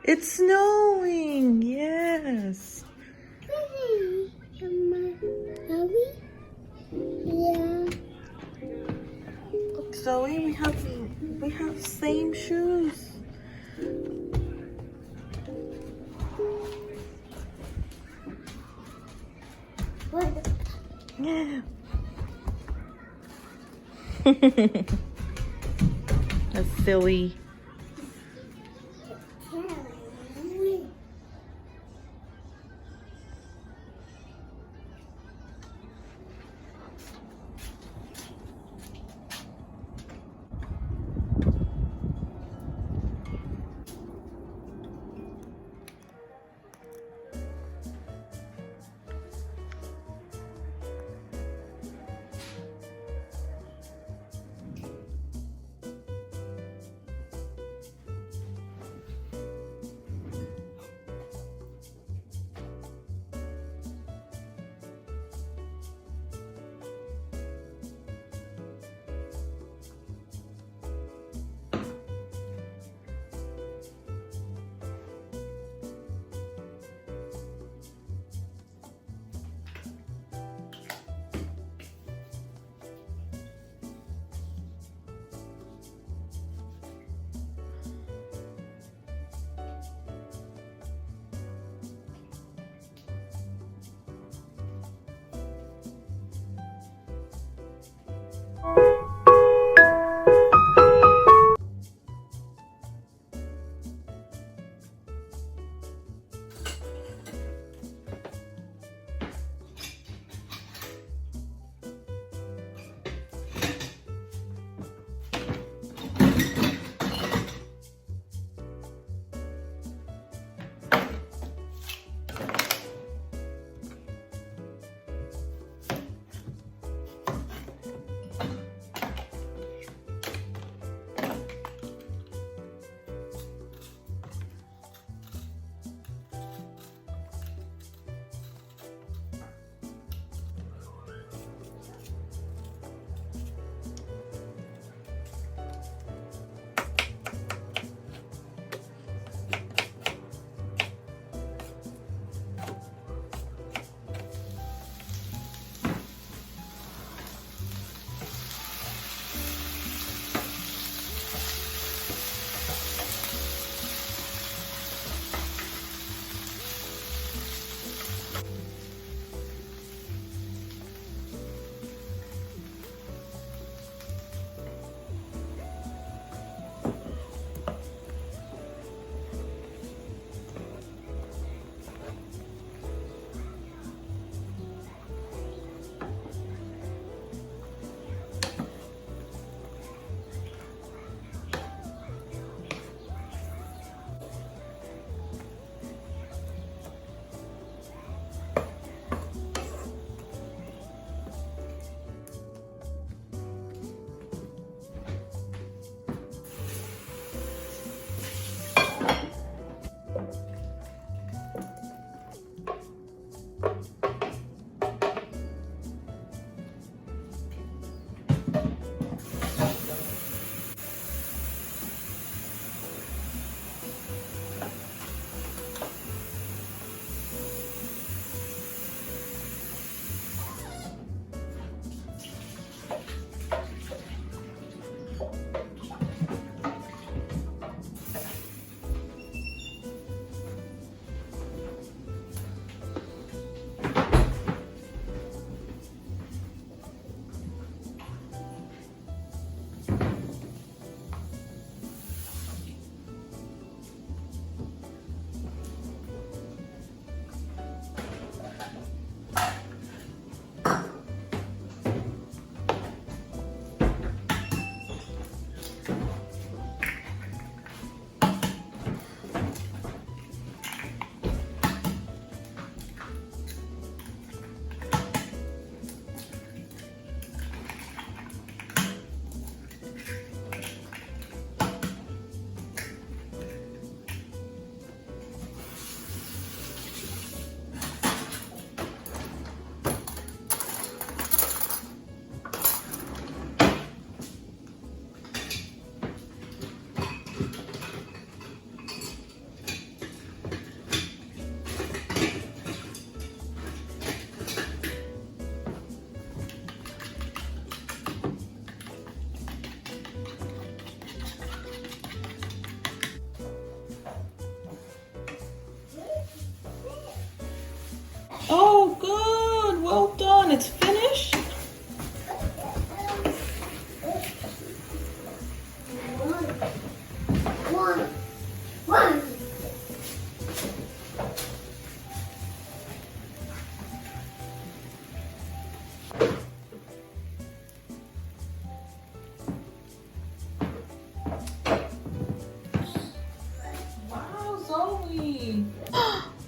It's snowing. Yes. Yeah. Look, Zoe, we have same shoes. What? Yeah. That's silly.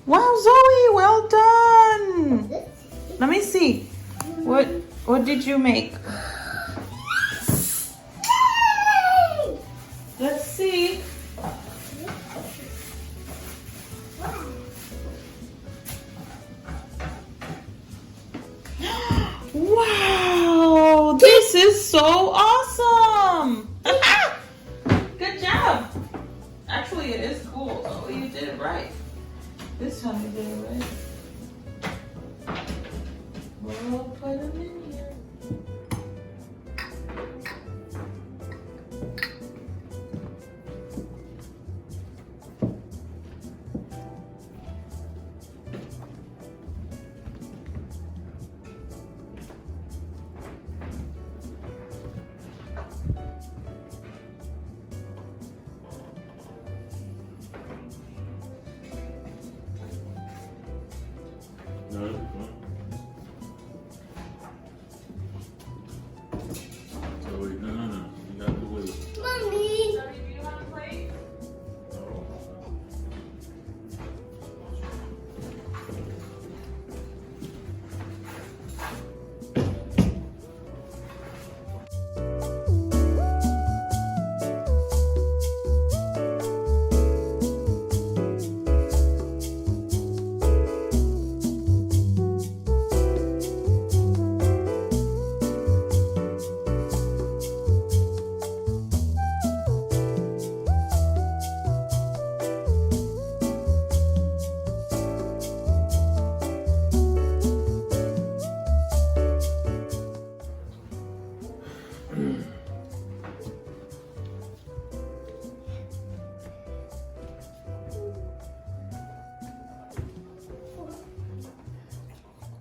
Wow, Zoe, well done. Let me see. What did you make? Let's see. Wow, this is so awesome. Good job. Actually, it is cool. Oh, you did it right. This time you did it right. We'll put them in here. No, it'll be fun. So wait, no. You got to wait. Mommy. Zoe, do you want to play?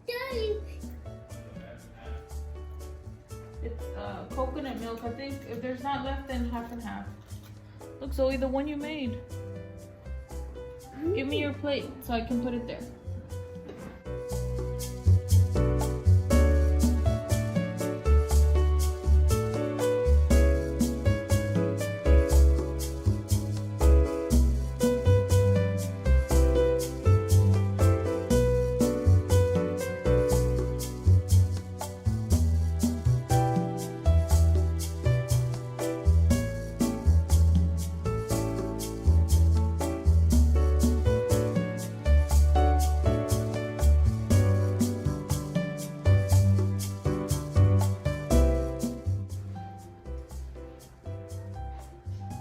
Daddy. It's coconut milk. I think if there's not left, then half and half. Look, Zoe, the one you made. Give me your plate so I can put it there.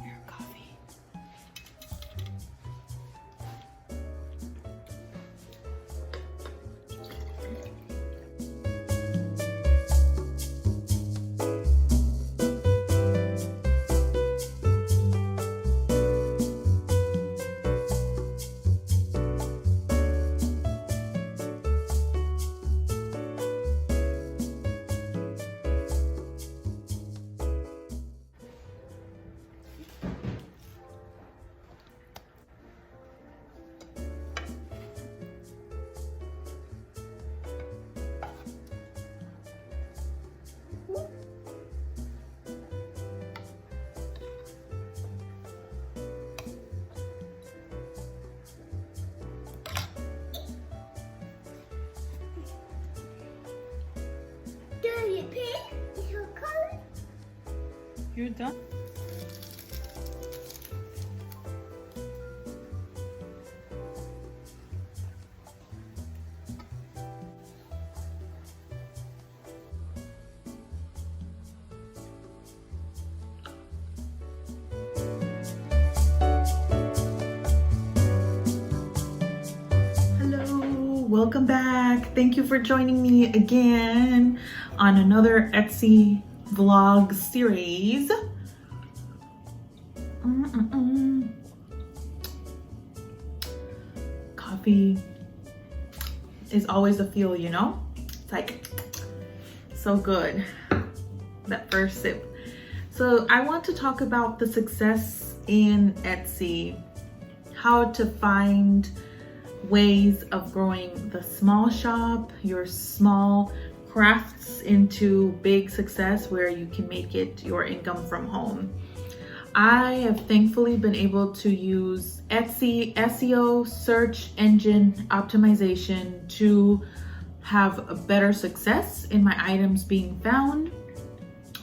Your coffee. Daddy, pink is your color. You're done? Hello, welcome back. Thank you for joining me again on another Etsy vlog series. Coffee is always a feel, you know? It's like so good, that first sip. So I want to talk about the success in Etsy, how to find ways of growing the small shop, your small crafts into big success where you can make it your income from home. I have thankfully been able to use Etsy SEO, search engine optimization, to have a better success in my items being found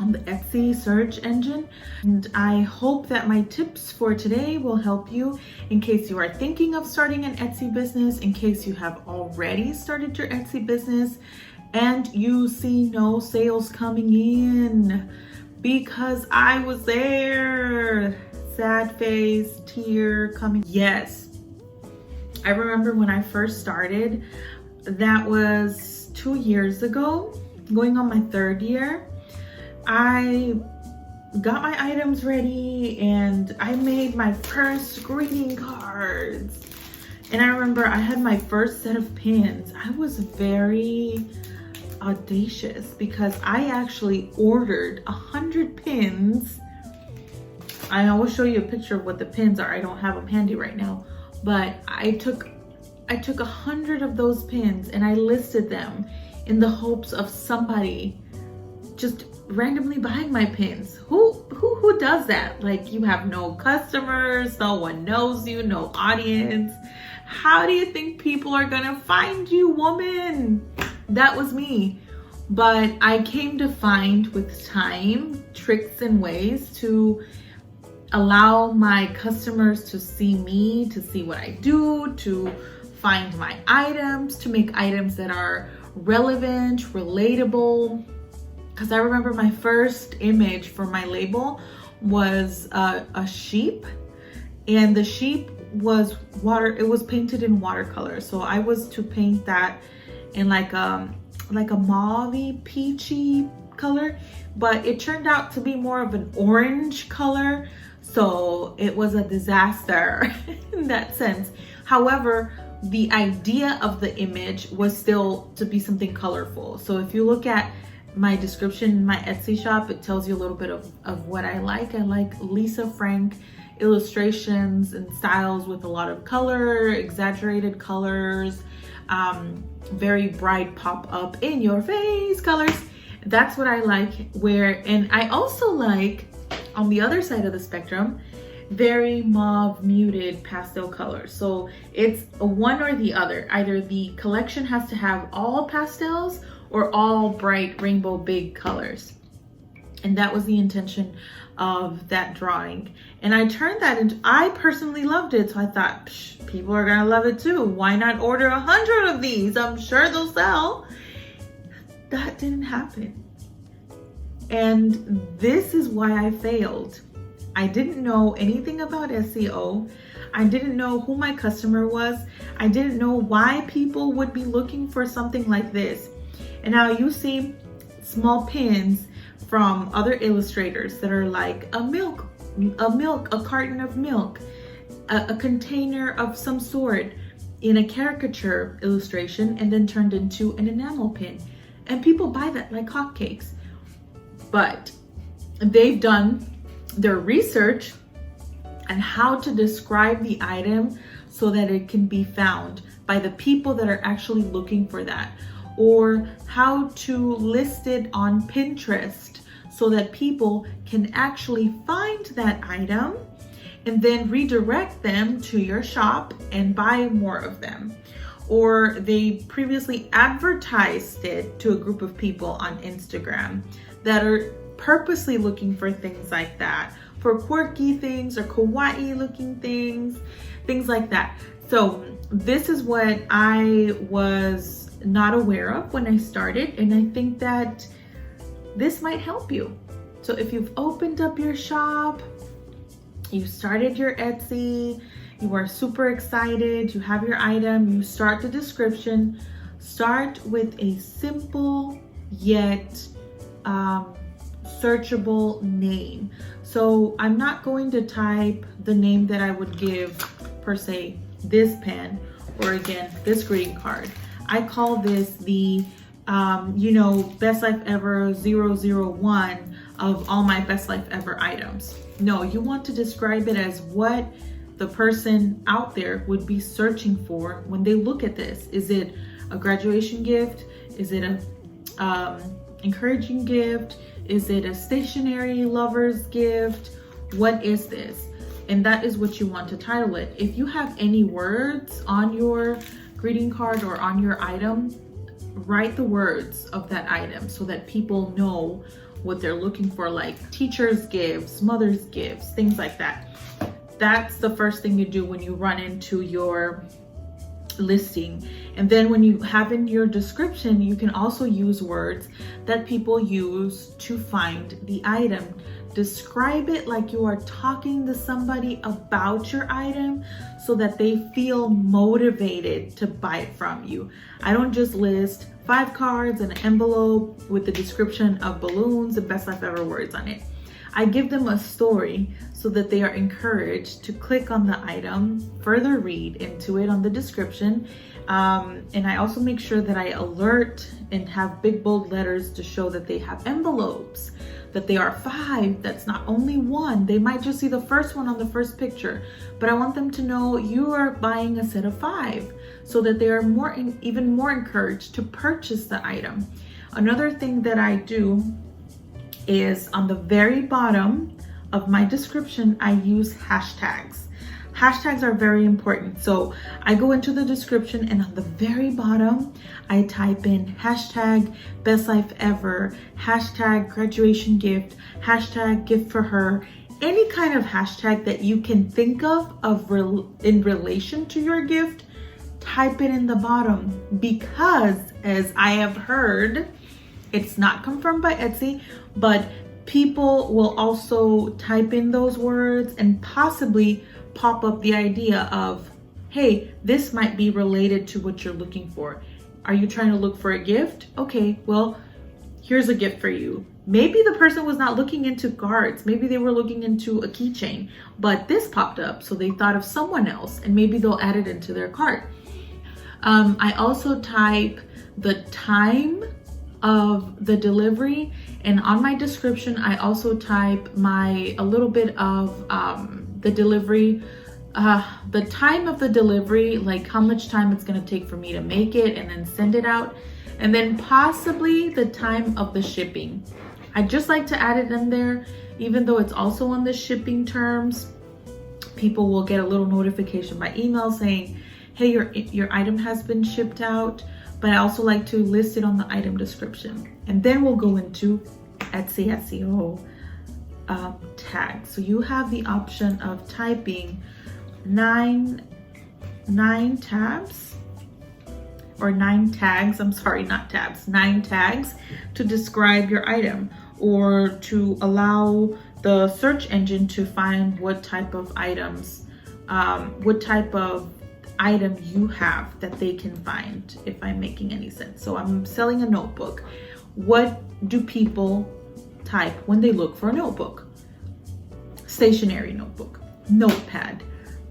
on the Etsy search engine. And I hope that my tips for today will help you in case you are thinking of starting an Etsy business, in case you have already started your Etsy business and you see no sales coming in, because I was there. Sad face, tear coming. Yes, I remember when I first started, that was 2 years ago, going on my 3rd year. I got my items ready and I made my first greeting cards. And I remember I had my first set of pins. I was very audacious because I actually ordered 100 pins. I will show you a picture of what the pins are. I don't have them handy right now, but I took 100 of those pins and I listed them in the hopes of somebody just randomly buying my pins. Who does that? Like, you have no customers, no one knows you, no audience. How do you think people are gonna find you, woman? That was me. But I came to find with time tricks and ways to allow my customers to see me, to see what I do, to find my items, to make items that are relevant, relatable. Because I remember my first image for my label was a sheep, and the sheep was it was painted in watercolor. So I was to paint that in like a mauve peachy color, but it turned out to be more of an orange color. So it was a disaster in that sense. However, the idea of the image was still to be something colorful. So if you look at my description in my Etsy shop, it tells you a little bit of what I like. I like Lisa Frank illustrations and styles with a lot of color, exaggerated colors, very bright pop-up in your face colors. That's what I like. And I also like, on the other side of the spectrum, very mauve muted pastel colors. So it's a one or the other. Either the collection has to have all pastels or all bright rainbow big colors. And that was the intention of that drawing. And I turned that into, I personally loved it. So I thought, people are gonna love it too. Why not order 100 of these? I'm sure they'll sell. That didn't happen. And this is why I failed. I didn't know anything about SEO. I didn't know who my customer was. I didn't know why people would be looking for something like this. And now you see small pins from other illustrators that are like a carton of milk, a container of some sort in a caricature illustration, and then turned into an enamel pin. And people buy that like hotcakes. But they've done their research on how to describe the item so that it can be found by the people that are actually looking for that, or how to list it on Pinterest so that people can actually find that item and then redirect them to your shop and buy more of them. Or they previously advertised it to a group of people on Instagram that are purposely looking for things like that, for quirky things or kawaii looking things like that. So this is what I was not aware of when I started, and I think that this might help you. So if you've opened up your shop, you started your Etsy, you are super excited, you have your item, you start the description, start with a simple yet searchable name. So I'm not going to type the name that I would give per se this pen, or again, this greeting card. I call this the, Best Life Ever 001 of all my Best Life Ever items. No, you want to describe it as what the person out there would be searching for when they look at this. Is it a graduation gift? Is it a encouraging gift? Is it a stationery lover's gift? what is this? And that is what you want to title it. If you have any words on your greeting card or on your item, write the words of that item so that people know what they're looking for, like teachers' gifts, mothers' gifts, things like that. That's the first thing you do when you run into your listing. And then when you have in your description, you can also use words that people use to find the item. Describe it like you are talking to somebody about your item so that they feel motivated to buy it from you. I don't just list 5 cards and an envelope with the description of balloons and best life ever words on it. I give them a story so that they are encouraged to click on the item, further read into it on the description. And I also make sure that I alert and have big bold letters to show that they have envelopes, that they are 5, that's not only 1. They might just see the first one on the first picture, but I want them to know you are buying a set of 5 so that they are even more encouraged to purchase the item. Another thing that I do is on the very bottom of my description, I use hashtags. Hashtags are very important. So I go into the description and on the very bottom, I type in hashtag best life ever, hashtag graduation gift, hashtag gift for her, any kind of hashtag that you can think of in relation to your gift, type it in the bottom, because as I have heard, it's not confirmed by Etsy, but people will also type in those words and possibly pop up the idea of, hey, this might be related to what you're looking for. Are you trying to look for a gift? Okay, well, here's a gift for you. Maybe the person was not looking into cards. Maybe they were looking into a keychain, but this popped up, so they thought of someone else, and maybe they'll add it into their cart. I also type the time of the delivery, and on my description I also type a little bit of the delivery, the time of the delivery, like how much time it's going to take for me to make it and then send it out, and then possibly the time of the shipping. I just like to add it in there, even though it's also on the shipping terms. People will get a little notification by email saying, hey, your item has been shipped out, but I also like to list it on the item description. And then we'll go into Etsy SEO tags. So you have the option of typing 9 tags, or 9 tags, I'm sorry, not tabs, 9 tags to describe your item, or to allow the search engine to find what type of items, what type of item you have that they can find, if I'm making any sense. So I'm selling a notebook. What do people type when they look for a notebook? Stationery notebook, notepad,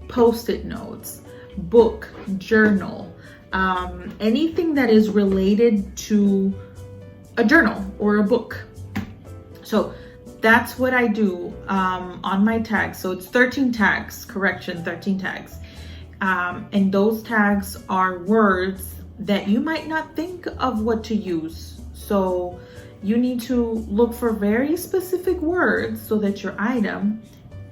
post-it notes, book, journal, anything that is related to a journal or a book. So that's what I do on my tags. So it's 13 tags, correction, 13 tags. And those tags are words that you might not think of what to use. So you need to look for very specific words so that your item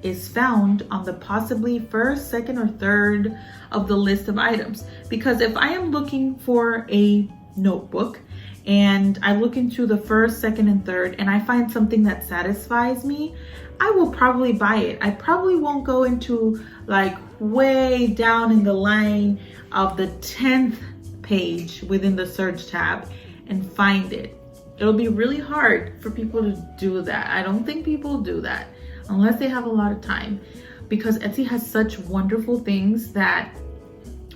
is found on the possibly first, second, or third of the list of items. Because if I am looking for a notebook and I look into the first, second, and third, and I find something that satisfies me, I will probably buy it. I probably won't go into like way down in the line of the 10th page within the search tab and find it. It'll be really hard for people to do that. I don't think people do that unless they have a lot of time, because Etsy has such wonderful things that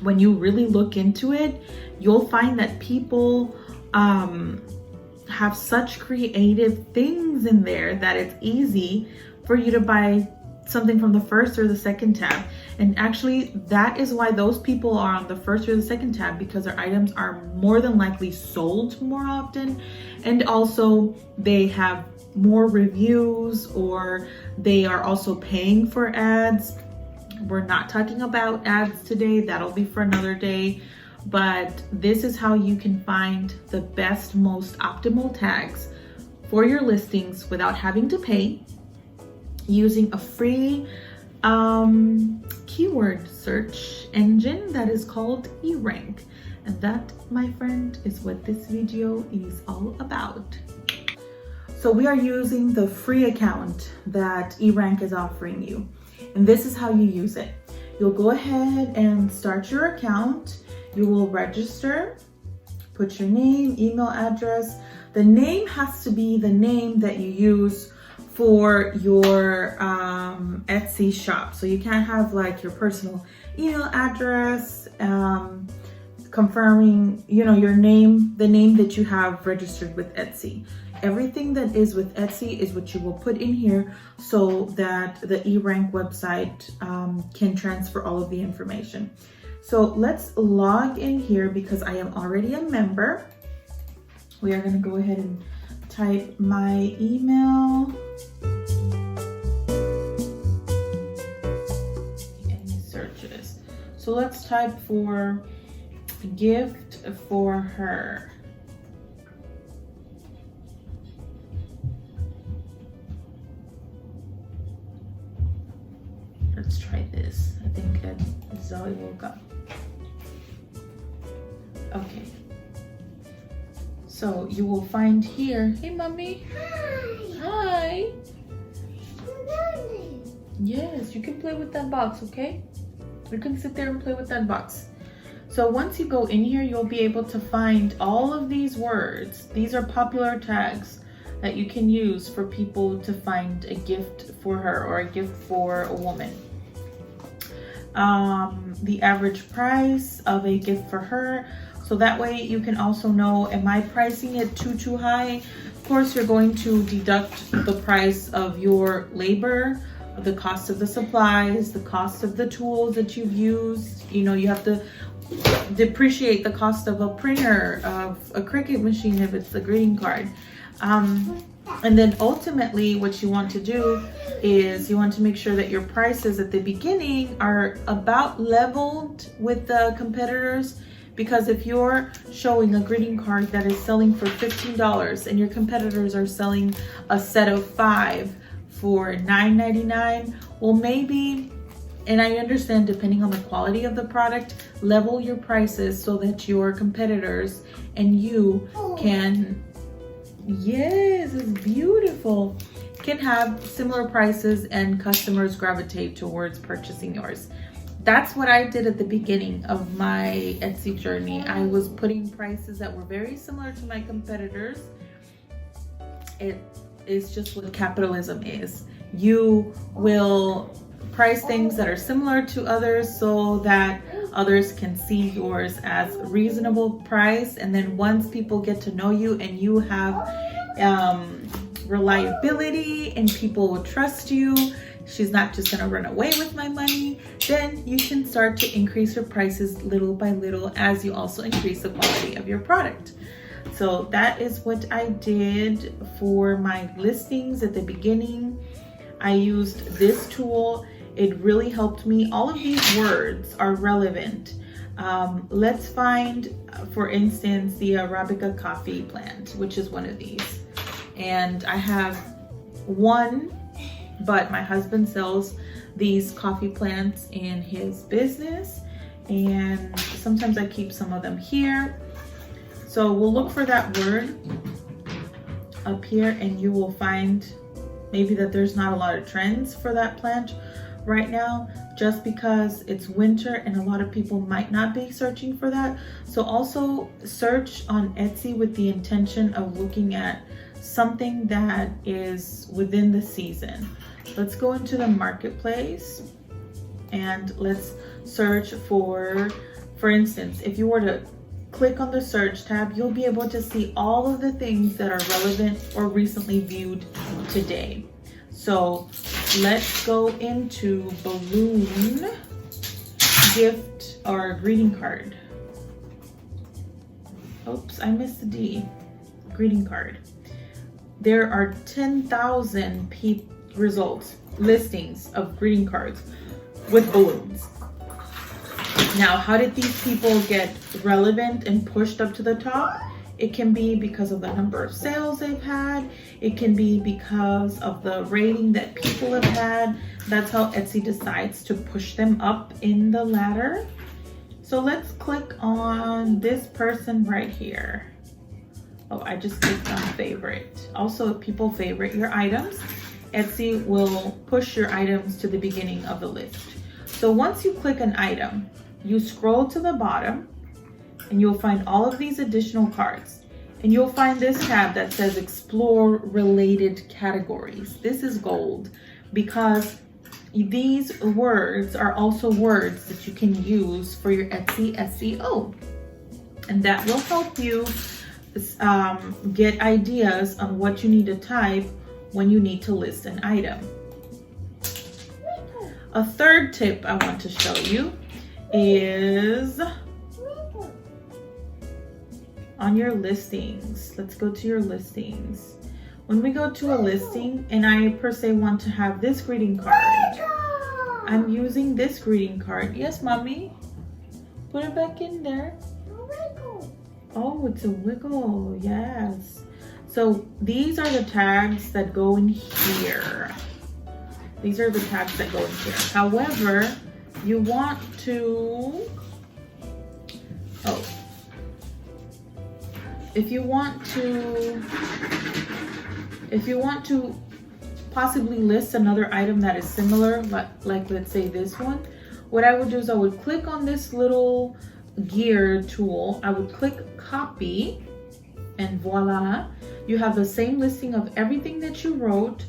when you really look into it, you'll find that people have such creative things in there that it's easy for you to buy something from the first or the second tab. And actually, that is why those people are on the first or the second tab, because their items are more than likely sold more often, and also they have more reviews, or they are also paying for ads. We're not talking about ads today, that'll be for another day, but this is how you can find the best, most optimal tags for your listings without having to pay, using a free keyword search engine that is called ERANK. And that, my friend, is what this video is all about. So we are using the free account that ERANK is offering you. And this is how you use it. You'll go ahead and start your account. You will register, put your name, email address. The name has to be the name that you use for your Etsy shop. So you can't have like your personal email address, confirming, you know, your name, the name that you have registered with Etsy. Everything that is with Etsy is what you will put in here so that the ERANK website can transfer all of the information. So let's log in here because I am already a member. We are going to go ahead and type my email. Any searches. So let's type for gift for her. Let's try this. I think that Zoe woke up. Okay. So you will find here, hey mommy. Hi. Hi. Yes, you can play with that box, okay? You can sit there and play with that box. So once you go in here, you'll be able to find all of these words. These are popular tags that you can use for people to find a gift for her or a gift for a woman. The average price of a gift for her. So that way you can also know, am I pricing it too high? Of course, you're going to deduct the price of your labor, the cost of the supplies, the cost of the tools that you've used. You know, you have to depreciate the cost of a printer, of a Cricut machine if it's the greeting card. And then ultimately what you want to do is you want to make sure that your prices at the beginning are about leveled with the competitors. Because if you're showing a greeting card that is selling for $15 and your competitors are selling a set of 5 for $9.99, well maybe, and I understand depending on the quality of the product, level your prices so that your competitors and you can, yes, it's beautiful, can have similar prices and customers gravitate towards purchasing yours. That's what I did at the beginning of my Etsy journey. I was putting prices that were very similar to my competitors. It is just what capitalism is. You will price things that are similar to others so that others can see yours as reasonable price. And then once people get to know you and you have reliability and people will trust you, she's not just gonna run away with my money, then you can start to increase your prices little by little as you also increase the quality of your product. So that is what I did for my listings at the beginning. I used this tool. It really helped me. All of these words are relevant. Let's find, for instance, the Arabica coffee plant, which is one of these. And I have one, but my husband sells these coffee plants in his business, and sometimes I keep some of them here. So we'll look for that word up here, and you will find maybe that there's not a lot of trends for that plant right now, just because it's winter and a lot of people might not be searching for that. So also search on Etsy with the intention of looking at something that is within the season. Let's go into the marketplace and let's search for instance, if you were to click on the search tab, you'll be able to see all of the things that are relevant or recently viewed today. So let's go into balloon gift or greeting card. Oops, I missed the D. Greeting card. There are 10,000 listings of greeting cards with balloons. Now, how did these people get relevant and pushed up to the top? It can be because of the number of sales they've had. It can be because of the rating that people have had. That's how Etsy decides to push them up in the ladder. So let's click on this person right here. Oh, I just clicked on favorite. Also, if people favorite your items, Etsy will push your items to the beginning of the list. So once you click an item, you scroll to the bottom and you'll find all of these additional cards. And you'll find this tab that says Explore Related Categories. This is gold because these words are also words that you can use for your Etsy SEO. And that will help you get ideas on what you need to type when you need to list an item. A third tip I want to show you is on your listings. Let's go to your listings. When we go to a listing and I per se want to have this greeting card, I'm using this greeting card. Yes, mommy. Put it back in there. Oh, it's a wiggle. Yes. So these are the tags that go in here. These are the tags that go in here. However, you want to, if you want to possibly list another item that is similar, like let's say this one, what I would do is I would click on this little gear tool. I would click copy and voila, you have the same listing of everything that you wrote.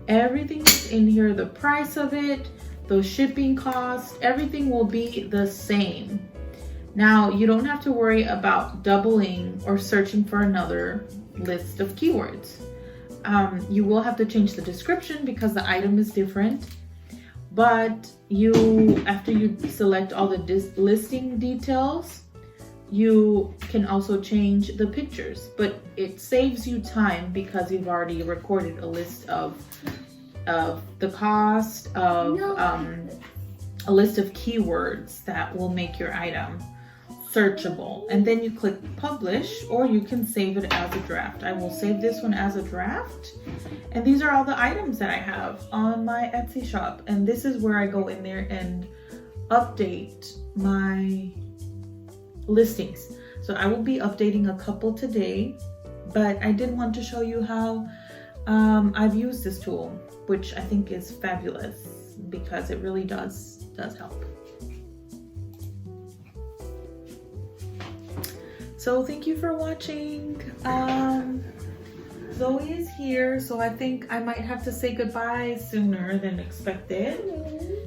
Everything is in here, the price of it, the shipping cost, everything will be the same. Now, you don't have to worry about doubling or searching for another list of keywords. You will have to change the description because the item is different. But after you select all the listing details, you can also change the pictures. But it saves you time because you've already recorded a list of the cost of a list of keywords that will make your item searchable. And then you click publish, or you can save it as a draft. I will save this one as a draft. And these are all the items that I have on my Etsy shop. And this is where I go in there and update my listings. So I will be updating a couple today, but I did want to show you how I've used this tool, which I think is fabulous because it really does help. So thank you for watching. Zoe is here, so I think I might have to say goodbye sooner than expected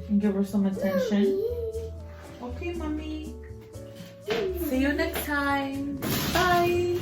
and give her some attention. Okay, mommy. See you next time. Bye.